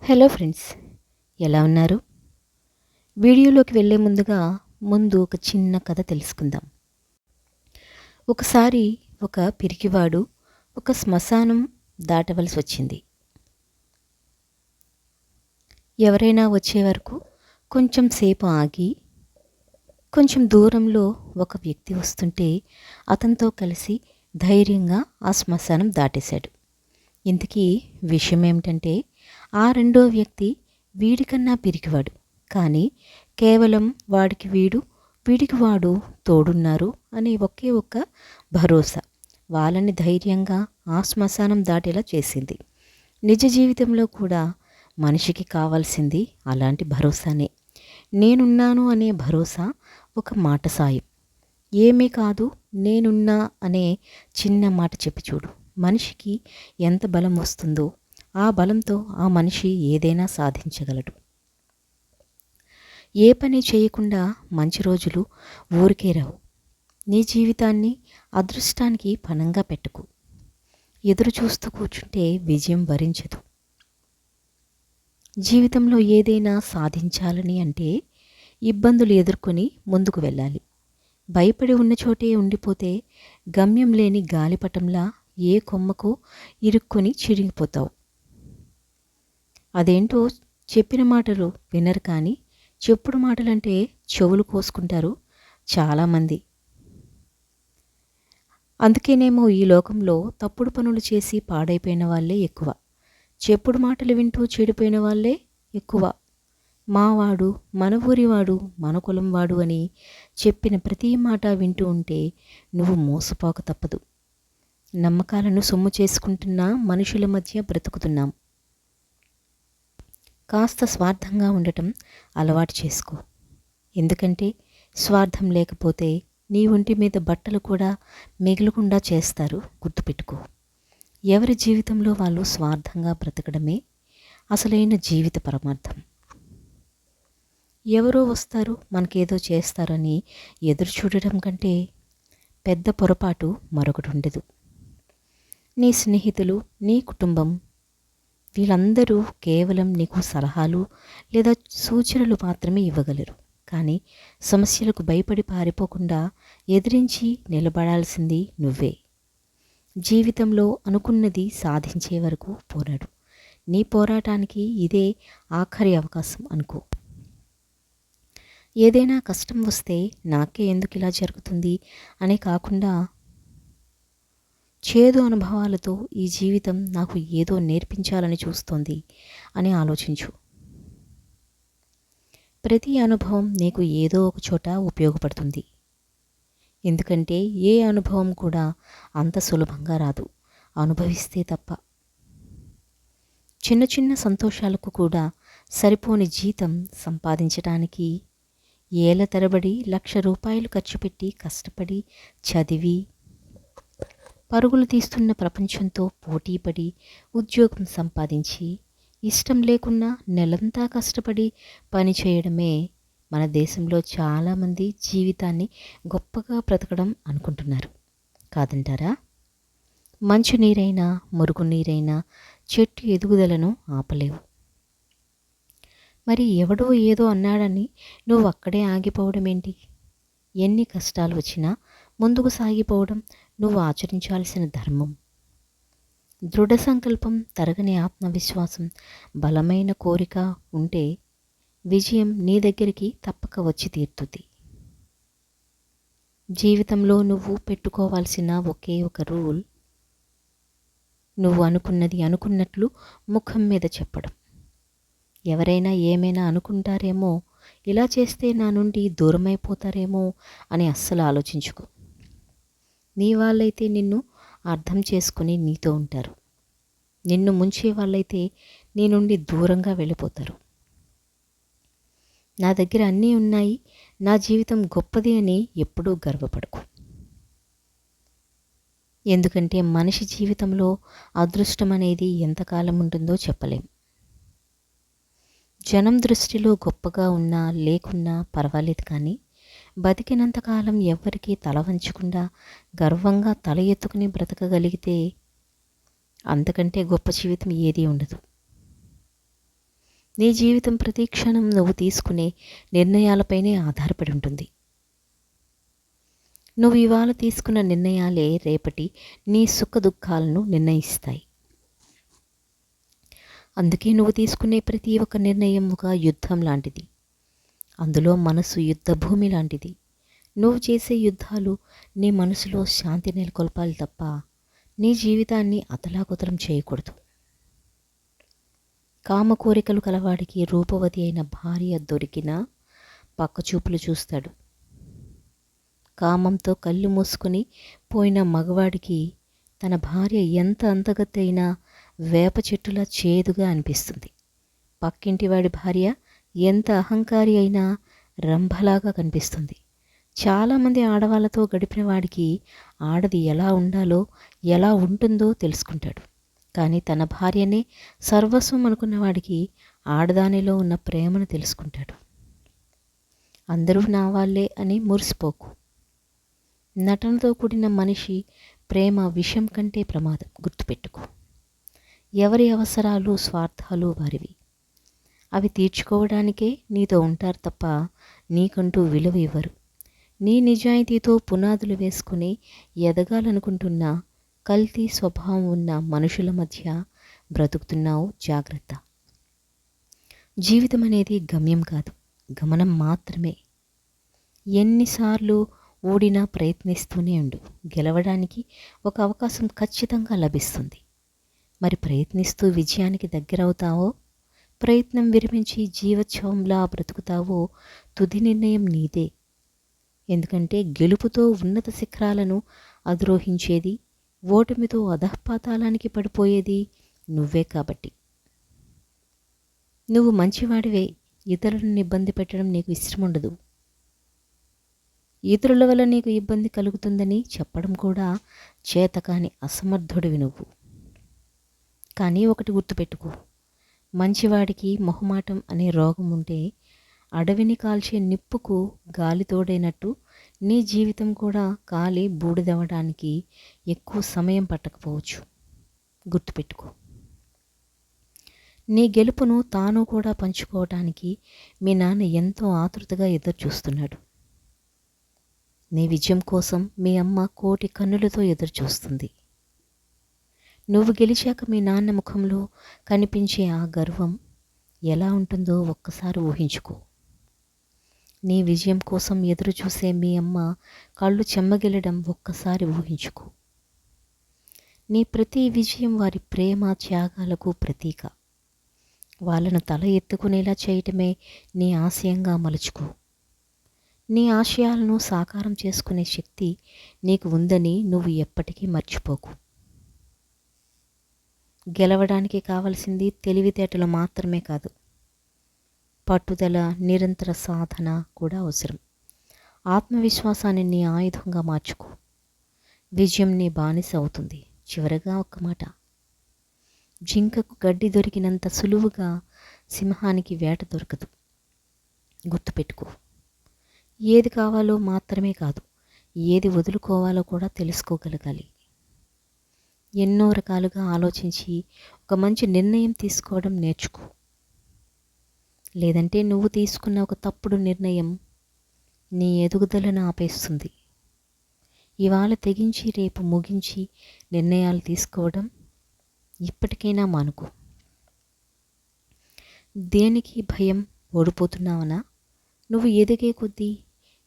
Hello friends, ఎలా ఉన్నారు? వీడియోలోకి వెళ్ళే ముందు ఒక చిన్న కథ తెలుసుకుందాం. ఒకసారి ఒక పిరికివాడు ఒక శ్మశానం దాటవలసి వచ్చింది. ఎవరైనా వచ్చే వరకు కొంచెం సేపు ఆగి, కొంచెం దూరంలో ఒక వ్యక్తి వస్తుంటే అతనితో కలిసి ధైర్యంగా ఆ శ్మశానం దాటేశాడు. ఇంతకీ విషయం ఏమిటంటే, ఆ రెండో వ్యక్తి వీడికన్నా పిరికివాడు, కానీ కేవలం వీడికి వాడు తోడున్నారు అని ఒకే ఒక్క భరోసా వాళ్ళని ధైర్యంగా ఆ శ్మశానం దాటేలా చేసింది. నిజ జీవితంలో కూడా మనిషికి కావాల్సింది అలాంటి భరోసానే. నేనున్నాను అనే భరోసా ఒక మాట సాయం. ఏమీ కాదు, నేనున్నా అనే చిన్న మాట చెప్పి చూడు, మనిషికి ఎంత బలం వస్తుందో ఆ బలంతో ఆ మనిషి ఏదైనా సాధించగలడు. ఏ పని చేయకుండా మంచి రోజులు ఊరికే రావు. నీ జీవితాన్ని అదృష్టానికి పణంగా పెట్టుకు. ఎదురు చూస్తూ కూర్చుంటే విజయం వరించదు. జీవితంలో ఏదైనా సాధించాలని అంటే ఇబ్బందులు ఎదుర్కొని ముందుకు వెళ్ళాలి. భయపడి ఉన్న చోటే ఉండిపోతే గమ్యం లేని గాలిపటంలా ఏ కొమ్మకు ఇరుక్కొని చిరిగిపోతావు. అదేంటో, చెప్పిన మాటలు వినరు, కానీ చెప్పుడు మాటలంటే చెవులు కోసుకుంటారు చాలామంది. అందుకేనేమో ఈ లోకంలో తప్పుడు పనులు చేసి పాడైపోయిన వాళ్ళే ఎక్కువ, చెప్పుడు మాటలు వింటూ చెడిపోయిన వాళ్ళే ఎక్కువ. మావాడు, మన ఊరివాడు, మన కులం వాడు అని చెప్పిన ప్రతి మాట వింటూ ఉంటే నువ్వు మోసపోక తప్పదు. నమ్మకాలను సొమ్ము చేసుకుంటున్న మనుషుల మధ్య బ్రతుకుతున్నాం. కాస్త స్వార్థంగా ఉండటం అలవాటు చేసుకో. ఎందుకంటే స్వార్థం లేకపోతే నీ ఒంటి మీద బట్టలు కూడా మిగలకుండా చేస్తారు, గుర్తుపెట్టుకో. ఎవరి జీవితంలో వాళ్ళు స్వార్థంగా బ్రతకడమే అసలైన జీవిత పరమార్థం. ఎవరో వస్తారు, మనకేదో చేస్తారని ఎదురు చూడటం కంటే పెద్ద పొరపాటు మరొకటి ఉండదు. నీ స్నేహితులు, నీ కుటుంబం, వీళ్ళందరూ కేవలం నీకు సలహాలు లేదా సూచనలు మాత్రమే ఇవ్వగలరు. కానీ సమస్యలకు భయపడి పారిపోకుండా ఎదిరించి నిలబడాల్సింది నువ్వే. జీవితంలో అనుకున్నది సాధించే వరకు పోరాడు. నీ పోరాటానికి ఇదే ఆఖరి అవకాశం అనుకో. ఏదైనా కష్టం వస్తే నాకే ఎందుకు ఇలా జరుగుతుంది అని కాకుండా, చేదు అనుభవాలతో ఈ జీవితం నాకు ఏదో నేర్పించాలని చూస్తోంది అని ఆలోచించు. ప్రతి అనుభవం నీకు ఏదో ఒక చోట ఉపయోగపడుతుంది. ఎందుకంటే ఏ అనుభవం కూడా అంత సులభంగా రాదు, అనుభవిస్తే తప్ప. చిన్న చిన్న సంతోషాలకు కూడా సరిపోని జీతం సంపాదించడానికి ఏళ్ల తరబడి 1,00,000 రూపాయలు ఖర్చు పెట్టి కష్టపడి చదివి పరుగులు తీస్తున్న ప్రపంచంతో పోటీపడి ఉద్యోగం సంపాదించి ఇష్టం లేకున్నా నెలంతా కష్టపడి పని చేయడమే మన దేశంలో చాలామంది జీవితాన్ని గొప్పగా బ్రతకడం అనుకుంటున్నారు. కాదంటారా? మంచునీరైనా మురుగునీరైనా చెట్టు ఎదుగుదలను ఆపలేవు. మరి ఎవడో ఏదో అన్నాడని నువ్వు అక్కడే ఆగిపోవడం ఏంటి? ఎన్ని కష్టాలు వచ్చినా ముందుకు సాగిపోవడం నువ్వు ఆచరించాల్సిన ధర్మం. దృఢ సంకల్పం, తరగని ఆత్మవిశ్వాసం, బలమైన కోరిక ఉంటే విజయం నీ దగ్గరికి తప్పక వచ్చి తీరుతుంది. జీవితంలో నువ్వు పెట్టుకోవాల్సిన ఒకే ఒక రూల్, నువ్వు అనుకున్నది అనుకున్నట్లు ముఖం మీద చెప్పడం. ఎవరైనా ఏమైనా అనుకుంటారేమో, ఇలా చేస్తే నా నుండి దూరమైపోతారేమో అని అస్సలు ఆలోచించుకో. నీ వాళ్ళైతే నిన్ను అర్థం చేసుకుని నీతో ఉంటారు. నిన్ను ముంచే వాళ్ళైతే నీ నుండి దూరంగా వెళ్ళిపోతారు. నా దగ్గర అన్నీ ఉన్నాయి, నా జీవితం గొప్పది అని ఎప్పుడూ గర్వపడకు. ఎందుకంటే మనిషి జీవితంలో అదృష్టం అనేది ఎంతకాలం ఉంటుందో చెప్పలేం. జనం దృష్టిలో గొప్పగా ఉన్నా లేకున్నా పర్వాలేదు, కానీ బతికినంతకాలం ఎవ్వరికీ తల వంచకుండా గర్వంగా తల ఎత్తుకుని బ్రతకగలిగితే అంతకంటే గొప్ప జీవితం ఏదీ ఉండదు. నీ జీవితం ప్రతి క్షణం నువ్వు తీసుకునే నిర్ణయాలపైనే ఆధారపడి ఉంటుంది. నువ్వు ఇవాళ తీసుకున్న నిర్ణయాలే రేపటి నీ సుఖ దుఃఖాలను నిర్ణయిస్తాయి. అందుకే నువ్వు తీసుకునే ప్రతి ఒక్క నిర్ణయం ఒక యుద్ధం లాంటిది. అందులో మనసు యుద్ధ భూమి లాంటిది. నువ్వు చేసే యుద్ధాలు నీ మనసులో శాంతి నెలకొల్పాలి తప్ప నీ జీవితాన్ని అతలాకుతలం చేయకూడదు. కామ కోరికలు కలవాడికి రూపవతి అయిన భార్య దొరికినా పక్కచూపులు చూస్తాడు. కామంతో కళ్ళు మూసుకొని పోయిన మగవాడికి తన భార్య ఎంత అంతగతి అయినా వేప చెట్టులా చేదుగా అనిపిస్తుంది. పక్కింటివాడి భార్య ఎంత అహంకారి అయినా రంభలాగా కనిపిస్తుంది. చాలామంది ఆడవాళ్ళతో గడిపిన వాడికి ఆడది ఎలా ఉండాలో ఎలా ఉంటుందో తెలుసుకుంటాడు. కానీ తన భార్యనే సర్వస్వం అనుకున్న వాడికి ఆడదానిలో ఉన్న ప్రేమను తెలుసుకుంటాడు. అందరూ నా వాళ్ళే అని మురిసిపోకు. నటనతో కూడిన మనిషి ప్రేమ విషం కంటే ప్రమాదం. గుర్తుపెట్టుకో. ఎవరి అవసరాలు స్వార్థాలు వారివి. అవి తీర్చుకోవడానికే నీతో ఉంటారు తప్ప నీకంటూ విలువ ఇవ్వరు. నీ నిజాయితీతో పునాదులు వేసుకుని ఎదగాలనుకుంటున్న కల్తీ స్వభావం ఉన్న మనుషుల మధ్య బ్రతుకుతున్నావు. జాగ్రత్త. జీవితం అనేది గమ్యం కాదు, గమనం మాత్రమే. ఎన్నిసార్లు ఓడినా ప్రయత్నిస్తూనే ఉండు. గెలవడానికి ఒక అవకాశం ఖచ్చితంగా లభిస్తుంది. మరి ప్రయత్నిస్తూ విజయానికి దగ్గరవుతావో, ప్రయత్నం విరమించి జీవోత్సవంలా బ్రతుకుతావో తుది నిర్ణయం నీదే. ఎందుకంటే గెలుపుతో ఉన్నత శిఖరాలను అధిరోహించేది, ఓటమితో అధఃపాతాళానికి పడిపోయేది నువ్వే కాబట్టి. నువ్వు మంచివాడివే, ఇతరులను ఇబ్బంది పెట్టడం నీకు ఇష్టం ఉండదు. ఇతరుల వల్ల నీకు ఇబ్బంది కలుగుతుందని చెప్పడం కూడా చేతకాని అసమర్థుడివి నువ్వు. కానీ ఒకటి గుర్తుపెట్టుకో, మంచివాడికి మొహమాటం అనే రోగం ఉంటే అడవిని కాల్చే నిప్పుకు గాలి తోడైనట్టు నీ జీవితం కూడా కాలి బూడిదవ్వడానికి ఎక్కువ సమయం పట్టకపోవచ్చు. గుర్తుపెట్టుకో. నీ గెలుపును తాను కూడా పంచుకోవటానికి మీ నాన్న ఎంతో ఆతృతగా ఎదురు చూస్తున్నాడు. నీ విజయం కోసం మీ అమ్మ కోటి కన్నులతో ఎదురు చూస్తుంది. నువ్వు గెలిచాక మీ నాన్న ముఖంలో కనిపించే ఆ గర్వం ఎలా ఉంటుందో ఒక్కసారి ఊహించుకో. నీ విజయం కోసం ఎదురు చూసే మీ అమ్మ కళ్ళు చెమ్మగిలడం ఒక్కసారి ఊహించుకో. నీ ప్రతి విజయం వారి ప్రేమ త్యాగాలకు ప్రతీక. వాళ్ళను తల ఎత్తుకునేలా చేయటమే నీ ఆశయంగా మలుచుకో. నీ ఆశయాలను సాకారం చేసుకునే శక్తి నీకు ఉందని నువ్వు ఎప్పటికీ మర్చిపోకు. గెలవడానికి కావలసింది తెలివితేటలు మాత్రమే కాదు, పట్టుదల, నిరంతర సాధన కూడా అవసరం. ఆత్మవిశ్వాసాన్ని నీ ఆయుధంగా మార్చుకో. విజయం నీ బానిస అవుతుంది. చివరగా ఒక్క మాట, జింకకు గడ్డి దొరికినంత సులువుగా సింహానికి వేట దొరకదు. గుర్తుపెట్టుకో. ఏది కావాలో మాత్రమే కాదు, ఏది వదులుకోవాలో కూడా తెలుసుకోగలగాలి. ఎన్నో రకాలుగా ఆలోచించి ఒక మంచి నిర్ణయం తీసుకోవడం నేర్చుకో. లేదంటే నువ్వు తీసుకున్న ఒక తప్పుడు నిర్ణయం నీ ఎదుగుదలను ఆపేస్తుంది. ఇవాళ తెగించి రేపు ముగించి నిర్ణయాలు తీసుకోవడం ఇప్పటికైనా మానుకో. దేనికి భయం? ఓడిపోతున్నావనా? నువ్వు ఎదిగే కొద్దీ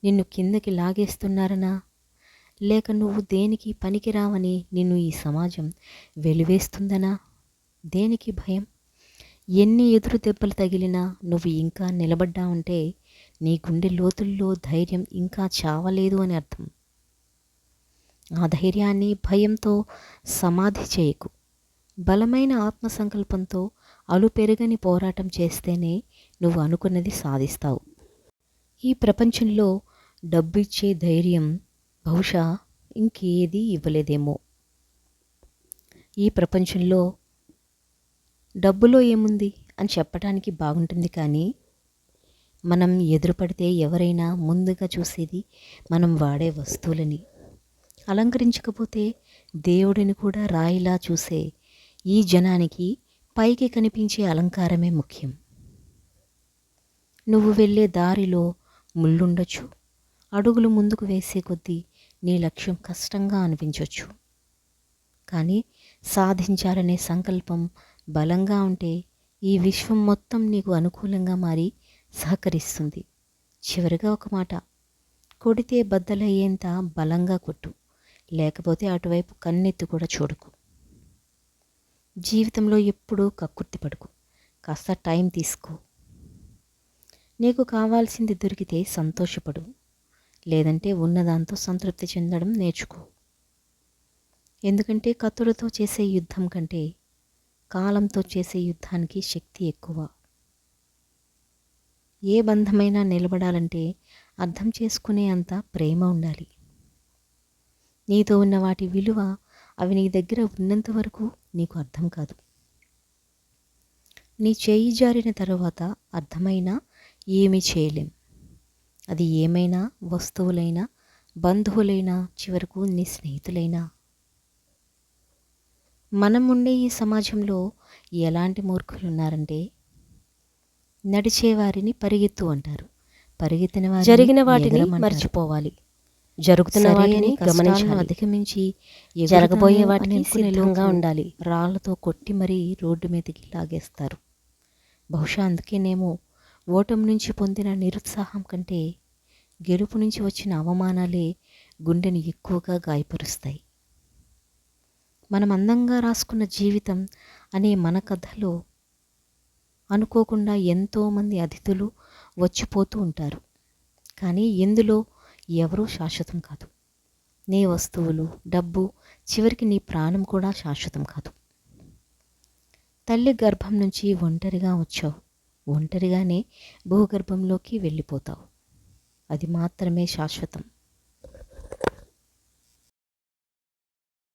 నిన్ను కిందకి లాగేస్తున్నారనా? లేక నువ్వు దేనికి పనికిరావని నిన్ను ఈ సమాజం వెలివేస్తుందనా? దేనికి భయం? ఎన్ని ఎదురు దెబ్బలు తగిలినా నువ్వు ఇంకా నిలబడ్డావంటే నీ గుండె లోతుల్లో ధైర్యం ఇంకా చావలేదు అని అర్థం. ఆ ధైర్యాన్ని భయంతో సమాధి చేయకు. బలమైన ఆత్మసంకల్పంతో అలుపెరగని పోరాటం చేస్తేనే నువ్వు అనుకున్నది సాధిస్తావు. ఈ ప్రపంచంలో డబ్బు ఇచ్చే ధైర్యం బహుశా ఇంకేది ఇవ్వలేదేమో. ఈ ప్రపంచంలో డబ్బులో ఏముంది అని చెప్పడానికి బాగుంటుంది, కానీ మనం ఎదురుపడితే ఎవరైనా ముందుగా చూసేది మనం వాడే వస్తువులని. అలంకరించకపోతే దేవుడిని కూడా రాయిలా చూసే ఈ జనానికి పైకి కనిపించే అలంకారమే ముఖ్యం. నువ్వు వెళ్ళే దారిలో ముళ్ళుండొచ్చు. అడుగులు ముందుకు వేసే కొద్దీ నీ లక్ష్యం కష్టంగా అనిపించవచ్చు. కానీ సాధించాలనే సంకల్పం బలంగా ఉంటే ఈ విశ్వం మొత్తం నీకు అనుకూలంగా మారి సహకరిస్తుంది. చివరిగా ఒక మాట, కొడితే బద్దలయ్యేంత బలంగా కొట్టు, లేకపోతే అటువైపు కన్నెత్తి కూడా చూడకు. జీవితంలో ఎప్పుడూ కక్కుర్తి పడకు, కాస్త టైం తీసుకో. నీకు కావాల్సింది దొరికితే సంతోషపడు, లేదంటే ఉన్నదాంతో సంతృప్తి చెందడం నేర్చుకో. ఎందుకంటే కత్తులతో చేసే యుద్ధం కంటే కాలంతో చేసే యుద్ధానికి శక్తి ఎక్కువ. ఏ బంధమైనా నిలబడాలంటే అర్థం చేసుకునే అంత ప్రేమ ఉండాలి. నీతో ఉన్న వాటి విలువ అవి నీ దగ్గర ఉన్నంత వరకు నీకు అర్థం కాదు. నీ చేయి జారిన తర్వాత అర్థమైనా ఏమీ చేయలేం. అది ఏమైనా వస్తువులైనా, బంధువులైనా, చివరకు నీ స్నేహితులైనా. మనం ఉండే ఈ సమాజంలో ఎలాంటి మూర్ఖులు ఉన్నారంటే, నడిచేవారిని పరిగెత్తు అంటారు, పరిగెత్తిన వారిని జరిగిన వాటిని ఎగరమంటారు. మర్చిపోవాలి, జరుగుతున్న వాటిని గమనించాలి, అధిగమించి జరగబోయే వాటికి సిద్ధంగా ఉండాలి. రాళ్లతో కొట్టి మరీ రోడ్డు మీదకి లాగేస్తారు. బహుశా అందుకేనేమో ఓటమి నుంచి పొందిన నిరుత్సాహం కంటే గెలుపు నుంచి వచ్చిన అవమానాలే గుండెని ఎక్కువగా గాయపరుస్తాయి. మనం అందంగా రాసుకున్న జీవితం అనే మన కథలో అనుకోకుండా ఎంతోమంది అతిథులు వచ్చిపోతూ ఉంటారు. కానీ ఇందులో ఎవరూ శాశ్వతం కాదు. నీ వస్తువులు, డబ్బు, చివరికి నీ ప్రాణం కూడా శాశ్వతం కాదు. తల్లి గర్భం నుంచి ఒంటరిగా వచ్చావు, ఒంటరిగానే భూగర్భంలోకి వెళ్ళిపోతావు. అది మాత్రమే శాశ్వతం.